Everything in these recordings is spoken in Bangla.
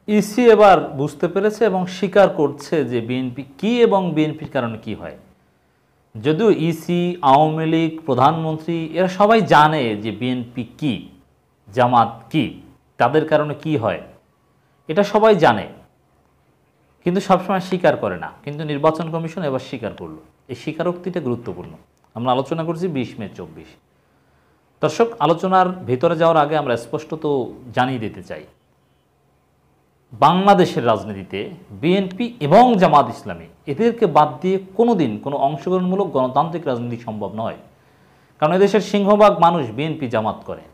ইসি এবার বুঝতে পেরেছে এবং স্বীকার করছে যে বিএনপি কি এবং বিএনপির কারণে কি হয়। যদিও ইসি, আওয়ামী লীগ, প্রধানমন্ত্রী এরা সবাই জানে যে বিএনপি কি, জামাত কি, তাদের কারণে কি হয়, এটা সবাই জানে, কিন্তু সবসময় স্বীকার করে না। কিন্তু নির্বাচন কমিশন এবার স্বীকার করলো। এই স্বীকারোক্তিটা গুরুত্বপূর্ণ। আমরা আলোচনা করছি 20 মে 24। দর্শক, আলোচনার ভিতরে যাওয়ার আগে আমরা স্পষ্টত জানিয়ে দিতে চাই, বাংলাদেশের রাজনীতিতে বিএনপি এবং জামাত ইসলামী এদেরকে বাদ দিয়ে কোনোদিন কোনো অংশগ্রহণমূলক গণতান্ত্রিক রাজনীতি সম্ভব নয়। কারণ এদেশের সিংহভাগ মানুষ বিএনপি জামাত করে।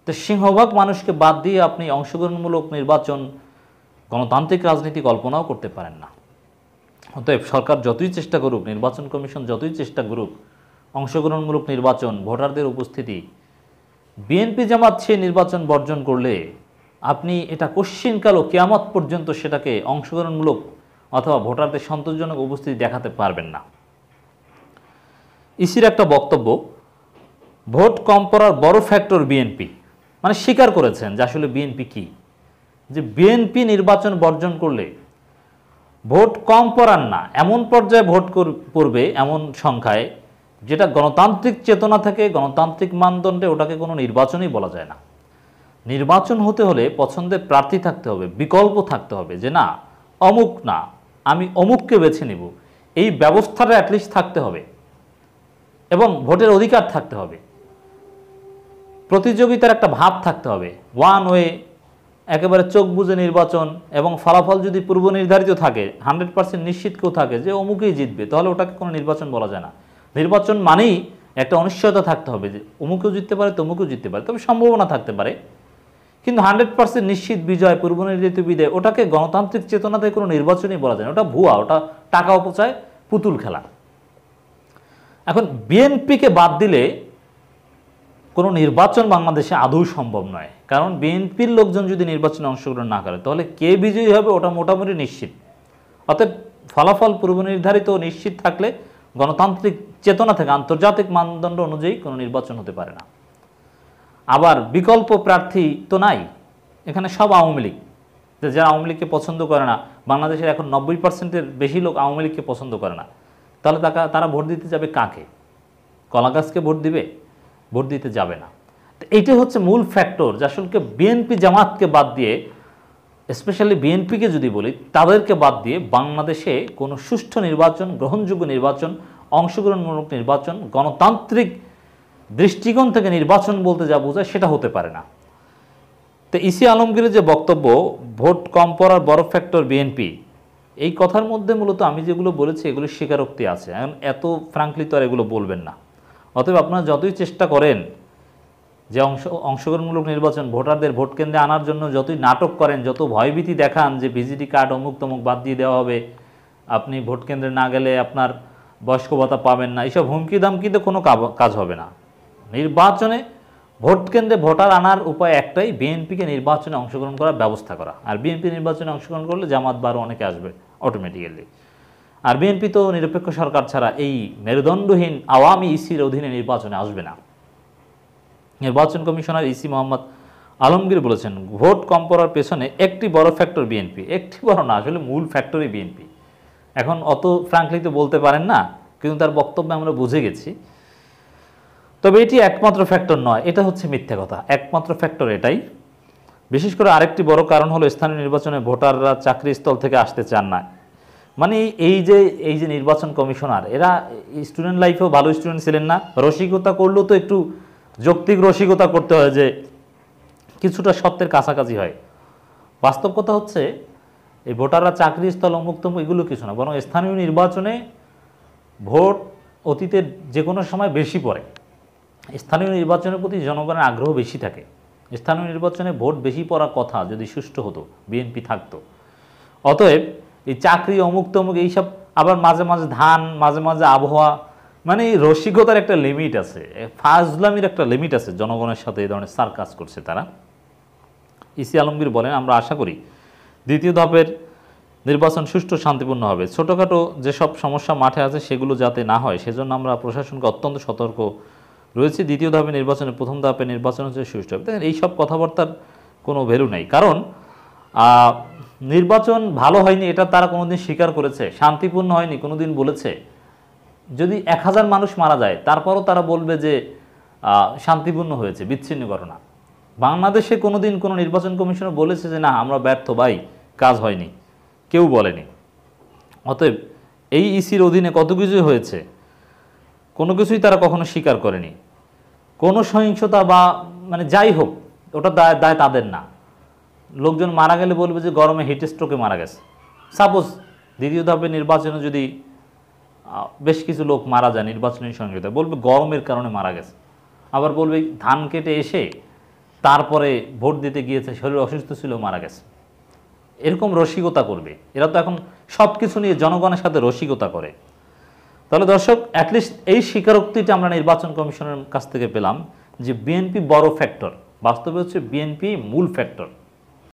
তো সিংহভাগ মানুষকে বাদ দিয়ে আপনি অংশগ্রহণমূলক নির্বাচন, গণতান্ত্রিক রাজনীতি কল্পনাও করতে পারেন না। অতএব সরকার যতই চেষ্টা করুক, নির্বাচন কমিশন যতই চেষ্টা করুক, অংশগ্রহণমূলক নির্বাচন, ভোটারদের উপস্থিতি, বিএনপি জামাত সে নির্বাচন বর্জন করলে আপনি এটা কশ্চিনকাল ও কিয়ামত পর্যন্ত সেটাকে অংশগ্রহণমূলক অথবা ভোটারদের সন্তোষজনক উপস্থিতি দেখাতে পারবেন না। ইসির একটা বক্তব্য, ভোট কম পড়ার বড় ফ্যাক্টর বিএনপি, মানে স্বীকার করেছেন যে আসলে বিএনপি কি, যে বিএনপি নির্বাচন বর্জন করলে ভোট কম পড়ার না, এমন পর্যায়ে ভোট পড়বে, এমন সংখ্যায় যেটা গণতান্ত্রিক চেতনা থেকে, গণতান্ত্রিক মানদণ্ডে ওটাকে কোনো নির্বাচনই বলা যায় না। নির্বাচন হতে হলে পছন্দের প্রার্থী থাকতে হবে, বিকল্প থাকতে হবে, যে না অমুক না, আমি অমুককে বেছে নিব, এই ব্যবস্থাটা অ্যাটলিস্ট থাকতে হবে এবং ভোটের অধিকার থাকতে হবে। প্রতিযোগিতার একটা ভাব থাকতে হবে, ওয়ান ওয়ে, একেবারে চোখ বুজে নির্বাচন, এবং ফলাফল যদি পূর্ব নির্ধারিত থাকে, 100% নিশ্চিত কেউ থাকে যে অমুকেই জিতবে, তাহলে ওটাকে কোনো নির্বাচন বলা যায় না। নির্বাচন মানেই একটা অনিশ্চয়তা থাকতে হবে যে অমুকেও জিততে পারে, তমুকেও জিততে পারে, তবে সম্ভাবনা থাকতে পারে। কিন্তু 100% নিশ্চিত বিজয়, পূর্ব নির্ধারিত বিজয়, ওটাকে গণতান্ত্রিক চেতনাতে কোনো নির্বাচনই বলা যায় না। ওটা ভুয়া, ওটা টাকা অপচয়, পুতুল খেলা। এখন বিএনপিকে বাদ দিলে কোনো নির্বাচন বাংলাদেশে আদৌ সম্ভব নয়। কারণ বিএনপির লোকজন যদি নির্বাচনে অংশগ্রহণ না করে তাহলে কে বিজয়ী হবে ওটা মোটামুটি নিশ্চিত। অতএব ফলাফল পূর্ব নির্ধারিত ও নিশ্চিত থাকলে গণতান্ত্রিক চেতনা থেকে, আন্তর্জাতিক মানদণ্ড অনুযায়ী কোনো নির্বাচন হতে পারে না। আবার বিকল্প প্রার্থী তো নাই, এখানে সব আওয়ামী লীগ। যারা আওয়ামী লীগকে পছন্দ করে না, বাংলাদেশের এখন 90%-এর বেশি লোক আওয়ামী লীগকে পছন্দ করে না, তাহলে তারা ভোট দিতে যাবে কাকে? কলাগাছকে ভোট দিবে? ভোট দিতে যাবে না। তো এইটাই হচ্ছে মূল ফ্যাক্টর, যে আসলে বিএনপি জামাতকে বাদ দিয়ে, স্পেশালি বিএনপিকে যদি বলি, তাদেরকে বাদ দিয়ে বাংলাদেশে কোনো সুষ্ঠু নির্বাচন, গ্রহণযোগ্য নির্বাচন, অংশগ্রহণমূলক নির্বাচন, গণতান্ত্রিক দৃষ্টিকোণ থেকে নির্বাচন বলতে যা বোঝায় সেটা হতে পারে না। তো ইসি আলমগীরের যে বক্তব্য, ভোট কম পড়ার বড় ফ্যাক্টর বিএনপি, এই কথার মধ্যে মূলত আমি যেগুলো বলেছি এগুলো স্বীকারোক্তি আছে। এখন এত ফ্রাঙ্কলি তো আর এগুলো বলবেন না। অতএব আপনারা যতই চেষ্টা করেন যে অংশগ্রহণমূলক নির্বাচন, ভোটারদের ভোট কেন্দ্রে আনার জন্য যতই নাটক করেন, যত ভয়ভীতি দেখান যে ভিজিটি কার্ড অমুক তমুক বাদ দিয়ে দেওয়া হবে, আপনি ভোট কেন্দ্রে না গেলে আপনার বয়স্ক ভাতা পাবেন না, এইসব হুমকি দামকিতে কোনো কাজ হবে না। নির্বাচনে ভোট কেন্দ্রে ভোটার আনার উপায় একটাই, বিএনপিকে নির্বাচনে অংশগ্রহণ করার ব্যবস্থা করা। আর বিএনপি নির্বাচনে অংশগ্রহণ করলে জামাত বারো অনেকে আসবে অটোমেটিক্যালি। আর বিএনপি তো নিরপেক্ষ সরকার ছাড়া এই মেরুদণ্ডহীন আওয়ামী ইসির অধীনে নির্বাচনে আসবে না। নির্বাচন কমিশনার ইসি মোহাম্মদ আলমগীর বলেছেন, ভোট কম পড়ার পেছনে একটি বড় ফ্যাক্টর বিএনপি। একটি বড় না, আসলে মূল ফ্যাক্টরই বিএনপি। এখন অত ফ্রাঙ্কলি তো বলতে পারেন না, কিন্তু তার বক্তব্যে আমরা বুঝে গেছি। তবে এটি একমাত্র ফ্যাক্টর নয়, এটা হচ্ছে মিথ্যা কথা। একমাত্র ফ্যাক্টর এটাই। বিশেষ করে আরেকটি বড় কারণ হলো স্থানীয় নির্বাচনে ভোটাররা চাকরিস্থল থেকে আসতে চান না। মানে এই যে নির্বাচন কমিশনার, এরা স্টুডেন্ট লাইফেও ভালো স্টুডেন্ট ছিলেন না। রসিকতা করলেও তো একটু যৌক্তিক রসিকতা করতে হয়, যে কিছুটা সত্যের কাছাকাছি হয়। বাস্তব কথা হচ্ছে এই ভোটাররা চাকরিস্থল অমুক তমুক এগুলো কিছু না, বরং স্থানীয় নির্বাচনে ভোট অতীতের যে কোনো সময় বেশি পড়ে। স্থানীয় নির্বাচনের প্রতি জনগণের আগ্রহ বেশি থাকে। স্থানীয় নির্বাচনে ভোট বেশি পড়ার কথা যদি সুষ্ঠু হতো, বিএনপি থাকতো। অতএব এই চাকরি অমুক তমুক এইসব, আবার মাঝে মাঝে ধান, মাঝে মাঝে আবহাওয়া, মানে এই রসিকতার একটা লিমিট আছে, ফাজলামির একটা লিমিট আছে। জনগণের সাথে এই ধরনের সার্কাস করছে তারা। ইসি আলমগীর বলেন, আমরা আশা করি দ্বিতীয় ধাপের নির্বাচন সুষ্ঠু শান্তিপূর্ণ হবে। ছোটোখাটো যেসব সমস্যা মাঠে আছে সেগুলো যাতে না হয় সেজন্য আমরা প্রশাসনকে অত্যন্ত সতর্ক রয়েছে। দ্বিতীয় ধাপে নির্বাচনে প্রথম ধাপে নির্বাচন হচ্ছে সুষ্ঠু হবে। দেখেন এইসব কথাবার্তার কোনো ভ্যালু নেই। কারণ নির্বাচন ভালো হয়নি এটা তারা কোনোদিন স্বীকার করেছে? শান্তিপূর্ণ হয়নি কোনোদিন বলেছে? যদি 1000 মানুষ মারা যায় তারপরও তারা বলবে যে শান্তিপূর্ণ হয়েছে, বিচ্ছিন্ন ঘটনা। বাংলাদেশে কোনোদিন কোনো নির্বাচন কমিশনও বলেছে যে না আমরা ব্যর্থ ভাই, কাজ হয়নি? কেউ বলেনি। অতএব এই ইসির অধীনে কত কিছুই হয়েছে, কোনো কিছুই তারা কখনো স্বীকার করেনি। কোনো সহিংসতা বা মানে যাই হোক ওটা দায় দায় তাদের না। লোকজন মারা গেলে বলবে যে গরমে হিট স্ট্রোকে মারা গেছে। সাপোজ দ্বিতীয় ধাপে নির্বাচনে যদি বেশ কিছু লোক মারা যায় নির্বাচনী সহিংসতা, বলবে গরমের কারণে মারা গেছে। আবার বলবে ধান কেটে এসে তারপরে ভোট দিতে গিয়েছে, শরীর অসুস্থ ছিল, মারা গেছে। এরকম রসিকতা করবে। এরা তো এখন সব কিছু নিয়ে জনগণের সাথে রসিকতা করে। তাহলে দর্শক, অ্যাটলিস্ট এই স্বীকারোক্তিটা আমরা নির্বাচন কমিশনের কাছ থেকে পেলাম যে বিএনপি বড় ফ্যাক্টর। বাস্তবে হচ্ছে বিএনপি মূল ফ্যাক্টর।